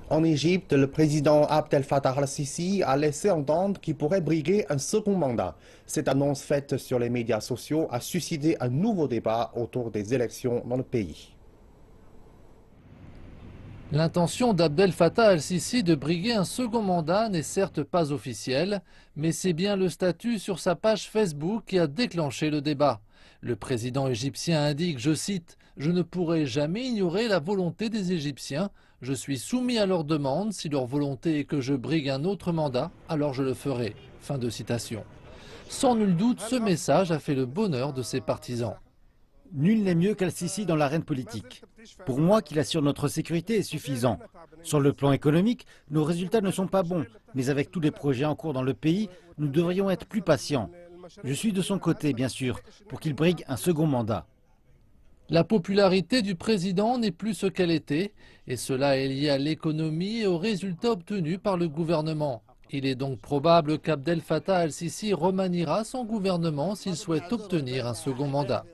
En Égypte, le président Abdel Fattah al-Sisi a laissé entendre qu'il pourrait briguer un second mandat. Cette annonce faite sur les médias sociaux a suscité un nouveau débat autour des élections dans le pays. L'intention d'Abdel Fattah al-Sisi de briguer un second mandat n'est certes pas officielle, mais c'est bien le statut sur sa page Facebook qui a déclenché le débat. Le président égyptien indique, je cite, « Je ne pourrai jamais ignorer la volonté des Égyptiens. Je suis soumis à leur demande. Si leur volonté est que je brigue un autre mandat, alors je le ferai. » Fin de citation. Sans nul doute, ce message a fait le bonheur de ses partisans. Nul n'est mieux qu'Al-Sisi dans l'arène politique. Pour moi, qu'il assure notre sécurité est suffisant. Sur le plan économique, nos résultats ne sont pas bons, mais avec tous les projets en cours dans le pays, nous devrions être plus patients. Je suis de son côté, bien sûr, pour qu'il brigue un second mandat. La popularité du président n'est plus ce qu'elle était, et cela est lié à l'économie et aux résultats obtenus par le gouvernement. Il est donc probable qu'Abdel Fattah al-Sisi remaniera son gouvernement s'il souhaite obtenir un second mandat.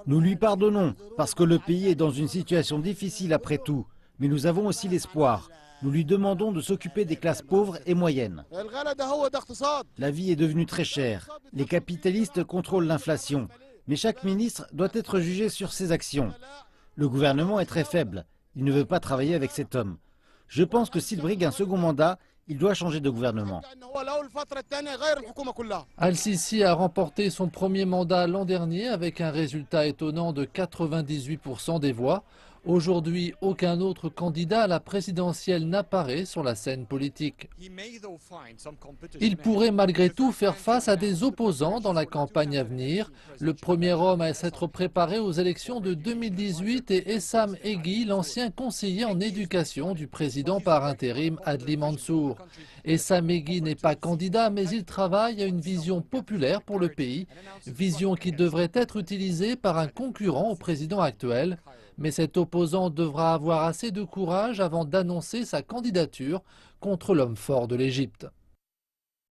Nous lui pardonnons, parce que le pays est dans une situation difficile après tout, mais nous avons aussi l'espoir. Nous lui demandons de s'occuper des classes pauvres et moyennes. La vie est devenue très chère. Les capitalistes contrôlent l'inflation. Mais chaque ministre doit être jugé sur ses actions. Le gouvernement est très faible. Il ne veut pas travailler avec cet homme. Je pense que s'il brigue un second mandat, il doit changer de gouvernement. Al-Sisi a remporté son premier mandat l'an dernier avec un résultat étonnant de 98% des voix. Aujourd'hui, aucun autre candidat à la présidentielle n'apparaît sur la scène politique. Il pourrait malgré tout faire face à des opposants dans la campagne à venir. Le premier homme à s'être préparé aux élections de 2018 est Essam Eghi, l'ancien conseiller en éducation du président par intérim Adli Mansour. Essam Eghi n'est pas candidat, mais il travaille à une vision populaire pour le pays, vision qui devrait être utilisée par un concurrent au président actuel. Mais cet opposant devra avoir assez de courage avant d'annoncer sa candidature contre l'homme fort de l'Égypte.